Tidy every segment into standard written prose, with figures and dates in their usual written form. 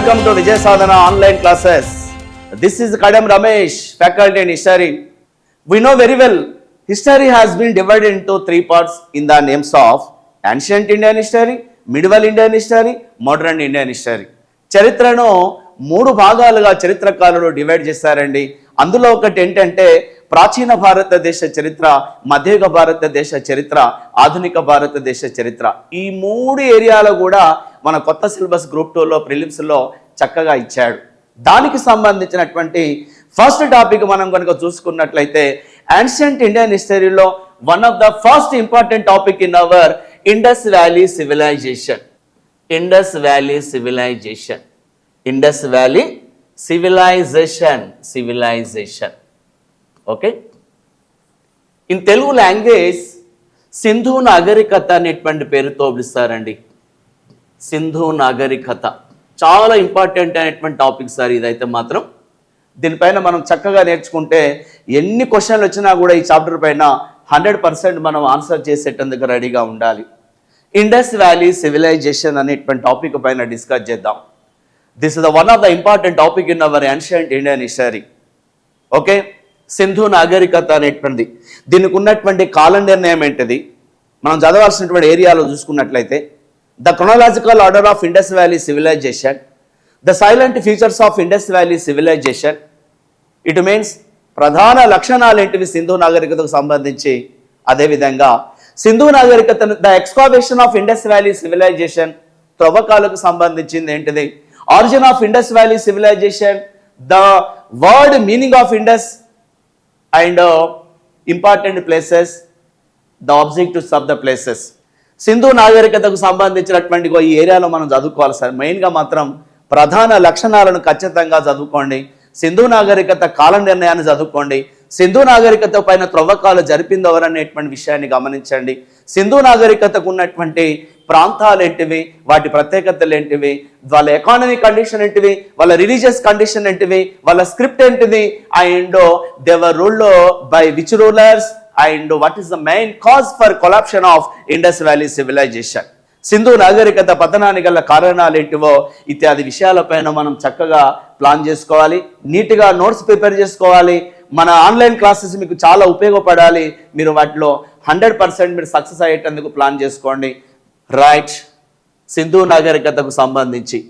Welcome to Vijay Sadhana online classes. This is Kadam Ramesh, faculty in history. We know very well, history has been divided into three parts in the names of ancient Indian history, medieval Indian history, modern Indian history. చరిత్రను మూడు భాగాలుగా చరిత్రకారులు divide చేశారండి. అందులో ఒకటి ఏంటంటే ప్రాచీన భారతదేశ చరిత్ర, మధ్యయుగ భారతదేశ చరిత్ర, ఆధునిక భారతదేశ చరిత్ర. ఈ మూడు ఏరియాలో కూడా మన కొత్త సిలబస్ గ్రూప్ 2లో ప్రిలిమ్స్లో చక్కగా ఇచ్చాడు. దానికి సంబంధించినటువంటి ఫస్ట్ టాపిక్ మనం కనుక చూసుకున్నట్లయితే యాన్షియంట్ ఇండియన్ హిస్టరీలో one of the first important topic in our Indus valley civilisation. Indus valley civilisation. Indus valley civilisation. Okay, in Telugu language Sindhu నాగరికత అనేటువంటి పేరుతో పిలుస్తారండి. సింధు నాగరికత చాలా ఇంపార్టెంట్ అనేటువంటి టాపిక్ సార్ ఇదైతే మాత్రం. దీనిపైన మనం చక్కగా నేర్చుకుంటే ఎన్ని క్వశ్చన్లు వచ్చినా కూడా ఈ చాప్టర్ పైన 100% మనం ఆన్సర్ చేసేటందుకు రెడీగా ఉండాలి. ఇండస్ వ్యాలీ సివిలైజేషన్ అనేటువంటి టాపిక్ పైన డిస్కస్ చేద్దాం. This is the one of the important topic in hour ancient Indian history. Okay, Sindhu నాగరికత అనేటువంటిది. దీనికి ఉన్నటువంటి కాల నిర్ణయం ఏంటిది మనం చదవాల్సినటువంటి ఏరియాలో చూసుకున్నట్లయితే the chronological order of Indus valley civilization, the salient features of Indus valley civilization. It means ప్రధాన లక్షణాలు ఏంటివి సింధు నాగరికతకు సంబంధించి. అదేవిధంగా సింధు నాగరికత the excavation of Indus valley civilization, త్రవ్వకాలకు సంబంధించింది ఏంటిది. Origin of Indus valley civilization, the word meaning of Indus and important places, the objectives of the places. సింధు నాగరికతకు సంబంధించినటువంటి ఈ ఏరియాలో మనం చదువుకోవాలి సార్. మెయిన్గా మాత్రం ప్రధాన లక్షణాలను ఖచ్చితంగా చదువుకోండి. సింధు నాగరికత కాల నిర్ణయాన్ని చదువుకోండి. సింధు నాగరికత పైన త్రవ్వకాలు జరిపింది ఎవరనేటువంటి విషయాన్ని గమనించండి. సింధు నాగరికతకు ఉన్నటువంటి ప్రాంతాలు ఏంటివి, వాటి ప్రత్యేకతలు ఏంటివి, వాళ్ళ ఎకానమీ కండిషన్ ఏంటివి, వాళ్ళ రిలీజియస్ కండిషన్ ఏంటివి, వాళ్ళ స్క్రిప్ట్ ఏంటిది, and they were ruled by which rulers, and what is the main cause for collapse of Indus Valley civilization. Sindhu నాగరికత పతనానికి గల కారణాలు ఏంటివో ఇత్యాది విషయాలపైన మనం చక్కగా ప్లాన్ చేసుకోవాలి. నీట్గా నోట్స్ ప్రిపేర్ చేసుకోవాలి. మన ఆన్లైన్ క్లాసెస్ మీకు చాలా ఉపయోగపడాలి. మీరు వాటిలో 100% మీరు సక్సెస్ అయ్యేటందుకు ప్లాన్ చేసుకోండి. రైట్, సింధు నాగరికతకు సంబంధించి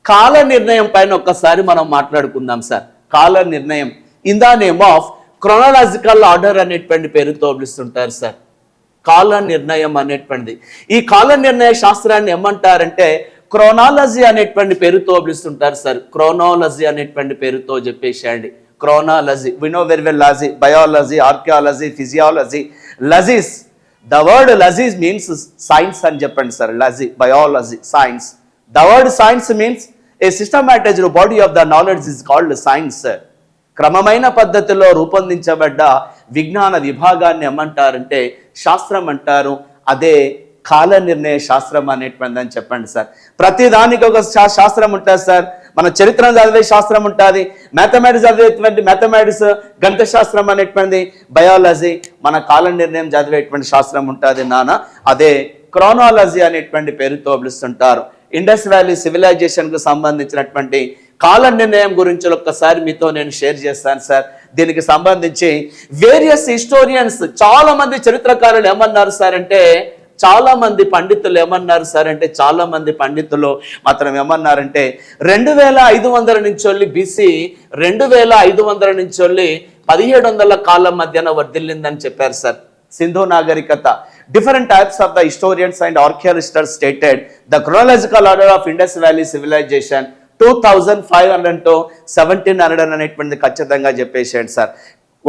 కాల నిర్ణయం పైన ఒక్కసారి మనం మాట్లాడుకుందాం సార్. కాల నిర్ణయం in the name of chronological order అనేటువంటి పేరుతో పిలుస్తుంటారు సార్. కాల నిర్ణయం అనేటువంటిది. ఈ కాల నిర్ణయ శాస్త్రాన్ని ఏమంటారంటే క్రోనాలజీ అనేటువంటి పేరుతో పిలుస్తుంటారు సార్. క్రోనాలజీ అనేటువంటి పేరుతో చెప్పేసేయండి. Chronology, we know very well logy, biology, archaeology, physiology, logies. The word logies means science అని చెప్పండి sir. Logy, biology, science. The word science means a systematized body of the knowledge is called science. క్రమమైన పద్ధతిలో రూపొందించబడ్డ విజ్ఞాన విభాగాన్ని ఏమంటారంటే శాస్త్రం అంటారు. అదే కాల నిర్ణయ శాస్త్రం అనేటువంటిది అని చెప్పండి సార్. ప్రతిదానికి ఒక శాస్త్రం ఉంటుంది సార్. మన చరిత్రను చదివే శాస్త్రం ఉంటుంది, మ్యాథమెటిక్స్ చదివేటువంటి మ్యాథమెటిక్స్, గణిత శాస్త్రం అనేటువంటిది, బయాలజీ, మన కాల నిర్ణయం చదివేటువంటి శాస్త్రం ఉంటుంది నాన్న. అదే క్రోనాలజీ అనేటువంటి పేరుతో పిలుస్తుంటారు. ఇండస్ వ్యాలీ సివిలైజేషన్కు సంబంధించినటువంటి కాల నిర్ణయం గురించి ఒక్కసారి మీతో నేను షేర్ చేస్తాను సార్. దీనికి సంబంధించి వేరియస్ హిస్టోరియన్స్, చాలా మంది చరిత్రకారులు ఏమన్నారు సార్ అంటే, చాలా మంది పండితులు ఏమన్నారు సార్ అంటే, చాలా మంది పండితులు మాత్రం ఏమన్నారంటే 2500 నుంచి వెళ్ళి బీసీ 2500 నుంచి వెళ్ళి 1700 కాలం మధ్యన వర్ధిల్లిందని చెప్పారు సార్ సింధు నాగరికత. Different types of the historians and archaeologists stated the chronological order of Indus Valley civilization 2500 to 1700 అనేటువంటిది ఖచ్చితంగా చెప్పేసేయండి సార్.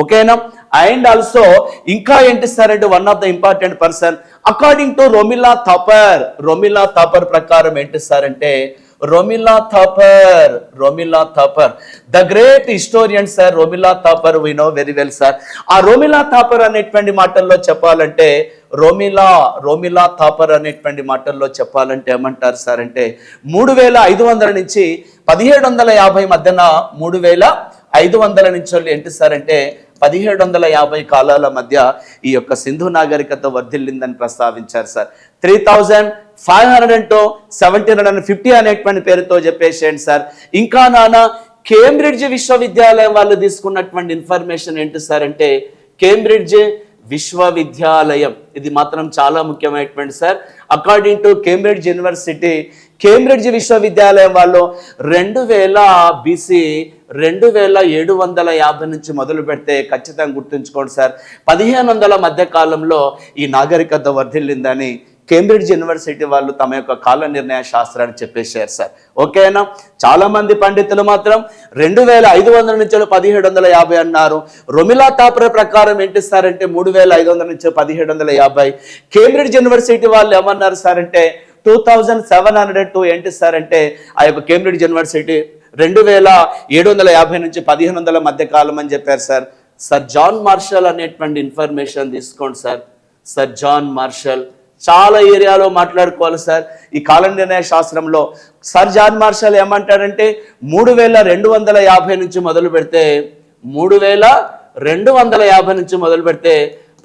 ఓకేనా? అండ్ ఆల్సో ఇంకా ఏంటి సార్ అంటే one of the important person according to Romila Thapar. Romila Thapar ప్రకారం ఏంటి సార్ అంటే Romila Thapar the great historian sir. Romila Thapar we know very well sir. ఆ రోమిలా థాపర్ అనేటువంటి మాటల్లో చెప్పాలంటే రోమిలా థాపర్ అనేటువంటి మాటల్లో చెప్పాలంటే ఏమంటారు సార్ అంటే 3500 నుంచి 1750 మధ్యన 3500 నుంచి ఏంటి సార్ అంటే 1750 కాలాల మధ్య ఈ యొక్క సింధు నాగరికత వర్ధిల్లిందని ప్రస్తావించారు సార్. 1750 అనేటువంటి పేరుతో చెప్పేసేయండి సార్. ఇంకా నాన్న కేంబ్రిడ్జ్ విశ్వవిద్యాలయం వాళ్ళు తీసుకున్నటువంటి ఇన్ఫర్మేషన్ ఏంటి సార్ అంటే కేంబ్రిడ్జ్ విశ్వవిద్యాలయం, ఇది మాత్రం చాలా ముఖ్యమైనటువంటి sir. According to Cambridge university, Cambridge విశ్వవిద్యాలయం వాళ్ళు 2000 BC 2750 నుంచి మొదలు పెడితే ఖచ్చితంగా గుర్తుంచుకోండి సార్ 1500 మధ్య కాలంలో ఈ నాగరికత వర్ధిల్లిందని కేంబ్రిడ్జ్ యూనివర్సిటీ వాళ్ళు తమ యొక్క కాల నిర్ణయ శాస్త్రాన్ని చెప్పేశారు సార్. ఓకేనా? చాలా మంది పండితులు మాత్రం 2500 నుంచి 1750 అన్నారు. రొమిలా థాపర్ ప్రకారం ఏంటి సార్ అంటే 3500 నుంచి 1750. కేంబ్రిడ్జ్ యూనివర్సిటీ వాళ్ళు ఏమన్నారు సార్ అంటే 2702 ఏంటి సార్ అంటే ఆ యొక్క కేంబ్రిడ్జ్ యూనివర్సిటీ 2750 నుంచి 1500 మధ్య కాలం అని చెప్పారు సార్. సర్ జాన్ మార్షల్ అనేటువంటి ఇన్ఫర్మేషన్ తీసుకోండి సార్. సర్ జాన్ మార్షల్ చాలా ఏరియాలో మాట్లాడుకోవాలి సార్. ఈ కాల నిర్ణయ శాస్త్రంలో సర్ జాన్ మార్షల్ ఏమంటాడంటే 3250 నుంచి మొదలు పెడితే 3250 నుంచి మొదలు పెడితే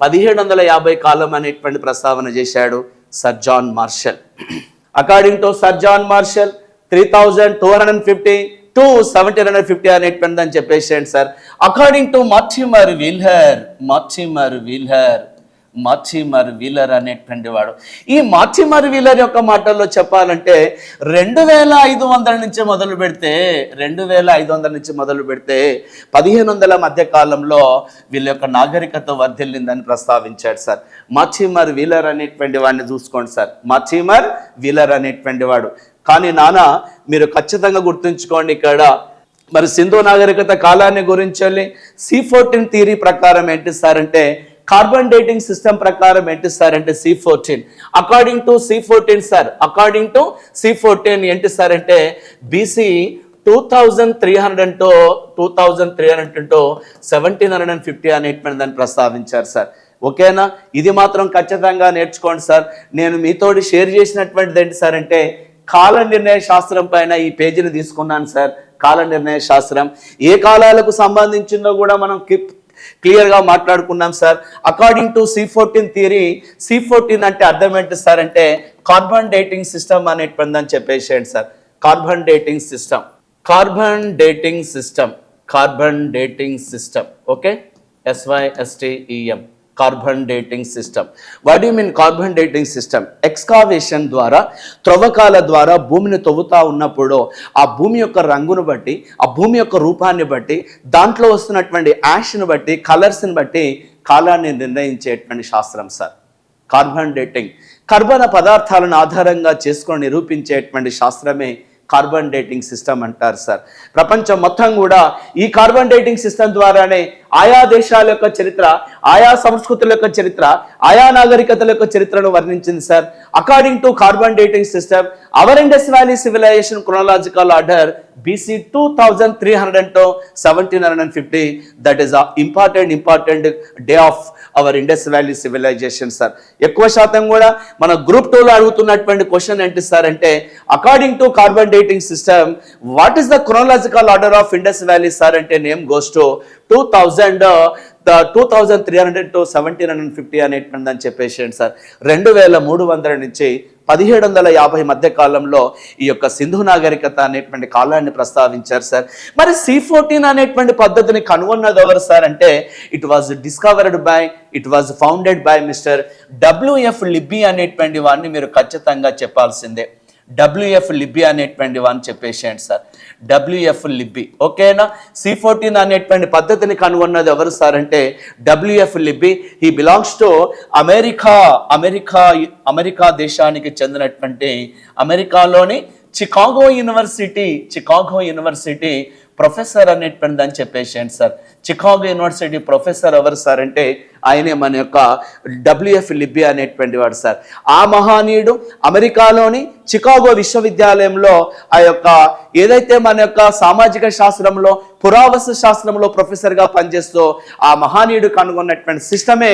1750 కాలం అనేటువంటి ప్రస్తావన చేశాడు sir John Marshall. According to sir John Marshall 3250 to 1750 అనేటువంటి అని చెప్పేసాడు sir. According to Mortimer Wheeler అనేటువంటి వాడు, ఈ మార్టిమర్ వీలర్ యొక్క మాటల్లో చెప్పాలంటే 2500 నుంచి మొదలు పెడితే 1500 మధ్య కాలంలో వీళ్ళ యొక్క నాగరికత వర్ధిల్లిందని ప్రస్తావించాడు సార్. మార్టిమర్ వీలర్ అనేటువంటి వాడిని చూసుకోండి సార్. మార్టిమర్ వీలర్ అనేటువంటి వాడు. కానీ నాన్న మీరు ఖచ్చితంగా గుర్తుంచుకోండి ఇక్కడ మరి సింధు నాగరికత కాలాన్ని గురించి C14 థియరీ ప్రకారం ఏంటి సార్ అంటే కార్బన్ డేటింగ్ సిస్టమ్ ప్రకారం ఏంటి సార్ అంటే C14. According to C14 sir, according to C14 ఏంటి సార్ అంటే BC 2300 to 1750 అనేటువంటి దాన్ని ప్రస్తావించారు సార్. ఓకేనా? ఇది మాత్రం ఖచ్చితంగా నేర్చుకోండి సార్. నేను మీతోటి షేర్ చేసినటువంటిది ఏంటి సార్ అంటే కాల నిర్ణయ శాస్త్రం పైన ఈ పేజీని తీసుకున్నాను సార్. కాల నిర్ణయ శాస్త్రం ఏ కాలాలకు సంబంధించిందో కూడా మనం క్లియర్గా మాట్లాడుకున్నాం sir. According to C14 theory, C14 అంటే అర్థం ఏంటి సార్ అంటే కార్బన్ డేటింగ్ సిస్టమ్ అనేటువంటి అని చెప్పేసేయండి sir. Carbon dating system okay, SYSTEM carbon dating system. What you mean carbon dating system? Excavation ద్వారా, త్రవ్వకాల ద్వారా భూమిని తవ్వుతా ఉన్నప్పుడు ఆ భూమి యొక్క రంగును బట్టి, ఆ భూమి యొక్క రూపాన్ని బట్టి, దాంట్లో వస్తున్నటువంటి యాష్ను బట్టి, కలర్స్ని బట్టి కాలాన్ని నిర్ణయించేటువంటి శాస్త్రం సార్ కార్బన్ డేటింగ్. కర్బన పదార్థాలను ఆధారంగా చేసుకొని నిరూపించేటువంటి శాస్త్రమే కార్బన్ డేటింగ్ సిస్టమ్ అంటారు సార్. ప్రపంచం మొత్తం కూడా ఈ కార్బన్ డేటింగ్ సిస్టమ్ ద్వారానే ఆయా దేశాల యొక్క చరిత్ర, ఆయా సంస్కృతుల యొక్క చరిత్ర, ఆయా నాగరికతల యొక్క చరిత్రను వర్ణించింది sir. According to carbon dating system, our Indus valley civilization chronological order BC 2300 to 1750. That is important day of our Indus valley civilization sir. ఎక్కువ శాతం కూడా మన గ్రూప్ 2లో అడుగుతున్నటువంటి క్వశ్చన్ ఏంటి సార్ అంటే according to carbon dating system what is the chronological order of Indus valley sir అంటే name goes to 2300 to 1750 అనేటువంటి అని చెప్పేసాడు సార్. 2300 నుంచి 1750 మధ్య కాలంలో ఈ యొక్క సింధు నాగరికత అనేటువంటి కాలాన్ని ప్రస్తావించారు సార్. మరి C14 అనేటువంటి పద్ధతిని కనుగొన్నది ఎవరు సార్ అంటే it was founded by mister WF లిబ్బీ అనేటువంటి వాడిని మీరు ఖచ్చితంగా చెప్పాల్సిందే. WF లిబ్బీ అనేటువంటి వాడిని చెప్పేసేయండి సార్. WF లిబ్బీ ఓకేనా? C14 అనేటువంటి పద్ధతిని కనుగొన్నది ఎవరు సార్ అంటే WF Libby. He belongs to America దేశానికి చెందినటువంటి అమెరికాలోని చికాగో యూనివర్సిటీ ప్రొఫెసర్ అనేటువంటి అని చెప్పేసాను సార్. చికాగో యూనివర్సిటీ ప్రొఫెసర్ ఎవరు సార్ అంటే ఆయనే మన యొక్క WF లిబ్బీ అనేటువంటి వాడు సార్. ఆ మహానీయుడు అమెరికాలోని చికాగో విశ్వవిద్యాలయంలో ఆ యొక్క ఏదైతే మన యొక్క సామాజిక శాస్త్రంలో, పురావస్తు శాస్త్రంలో ప్రొఫెసర్గా పనిచేస్తూ ఆ మహానీయుడు కనుగొన్నటువంటి సిస్టమే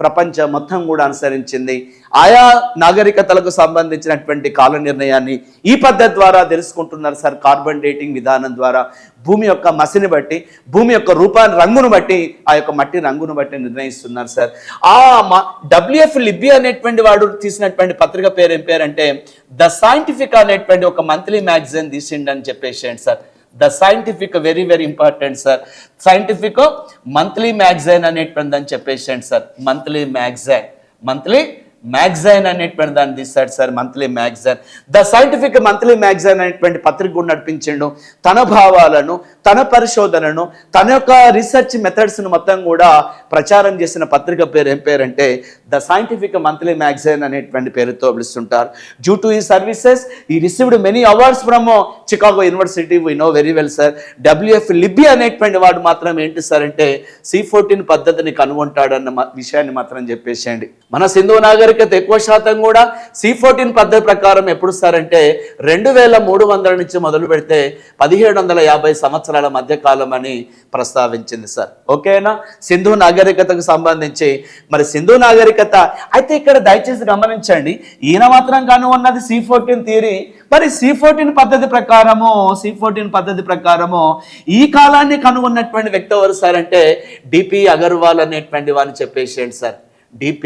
ప్రపంచం మొత్తం కూడా అనుసరించింది. ఆయా నాగరికతలకు సంబంధించినటువంటి కాల నిర్ణయాన్ని ఈ పద్ధతి ద్వారా తెలుసుకుంటున్నారు సార్. కార్బన్ డేటింగ్ విధానం ద్వారా భూమి యొక్క మసిని బట్టి, భూమి యొక్క రూపాన్ని, రంగును బట్టి, ఆ యొక్క మట్టి రంగును బట్టి నిర్ణయిస్తున్నారు సార్. WF లిబ్బీ అనేటువంటి వాడు తీసినటువంటి పత్రిక పేరు ఏం పేరంటే ద సైంటిఫిక్ అనేటువంటి ఒక మంత్లీ మ్యాగజైన్ తీసిండని చెప్పేసేయండి sir. The scientific, very very important sir. Scientific monthly magazine అనేటువంటి అని చెప్పేసేయండి సార్. మంత్లీ మ్యాగజైన్ అనేటువంటి దాన్ని తీశాడు sir. Monthly magazine, the scientific monthly magazine అనేటువంటి పత్రిక కూడా నడిపించిండు. తన భావాలను, తన పరిశోధనను, తన యొక్క రీసెర్చ్ మెథడ్స్ను మొత్తం కూడా ప్రచారం చేసిన పత్రిక పేరు ఏం పేరంటే ద సైంటిఫిక్ మంత్లీ మ్యాగజైన్ అనేటువంటి పేరుతో పిలుస్తుంటారు. డ్యూ టు ఈ సర్వీసెస్ ఈ received many awards from Chicago university. We know very well sir. WF లిబ్బీ అనేటువంటి వాడు మాత్రం ఏంటి సార్ అంటే C14 పద్ధతిని కనుగొంటాడన్న విషయాన్ని మాత్రం చెప్పేసేయండి. మన సింధు నాగరికత ఎక్కువ శాతం కూడా C14 పద్ధతి ప్రకారం ఎప్పుడు సార్ అంటే 2300 నుంచి మొదలు పెడితే 1750 సంవత్సరాల మధ్య కాలం అని ప్రస్తావించింది సార్. ఓకేనా? సింధు నాగరికతకు సంబంధించి మరి సింధు నాగరికత అయితే ఇక్కడ దయచేసి గమనించండి, ఈయన మాత్రం కనుగొన్నది C14 థియరీ. మరి C14 పద్ధతి ప్రకారము ఈ కాలాన్ని కనుగొన్నటువంటి వ్యక్తి ఎవరు సార్ అంటే DP అగర్వాల్ అనేటువంటి వారిని చెప్పేసేయండి సార్. DP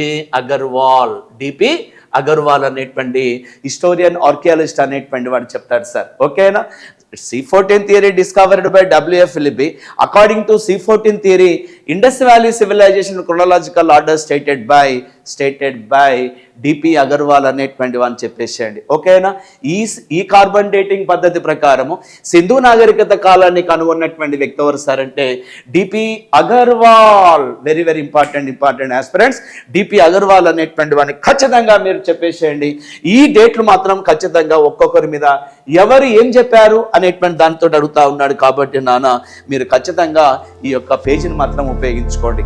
అగర్వాల్ అనేటువంటి హిస్టోరియన్, ఆర్కియాలజిస్ట్ అనేటువంటి వాడు చెప్తాడు సార్. ఓకేనా? C14 theory discovered by WF Libby. According to C14 theory, Indus Valley civilization chronological order stated by DP Agarwal అనేటువంటి వాడిని చెప్పేసేయండి. ఓకేనా? ఈ కార్బన్ డేటింగ్ పద్ధతి ప్రకారము సింధు నాగరికత కాలాన్ని కనుగొన్నటువంటి వ్యక్తి ఎవరు సార్ అంటే DP Agarwal. Very very important aspirants. DP Agarwal అనేటువంటి వాడిని ఖచ్చితంగా మీరు చెప్పేసేయండి. ఈ డేట్లు మాత్రం ఖచ్చితంగా ఒక్కొక్కరి మీద ఎవరు ఏం చెప్పారు అనేటువంటి దానితో అడుగుతా ఉన్నాడు. కాబట్టి నాన్న మీరు ఖచ్చితంగా ఈ యొక్క పేజీని మాత్రం ఉపయోగించుకోండి.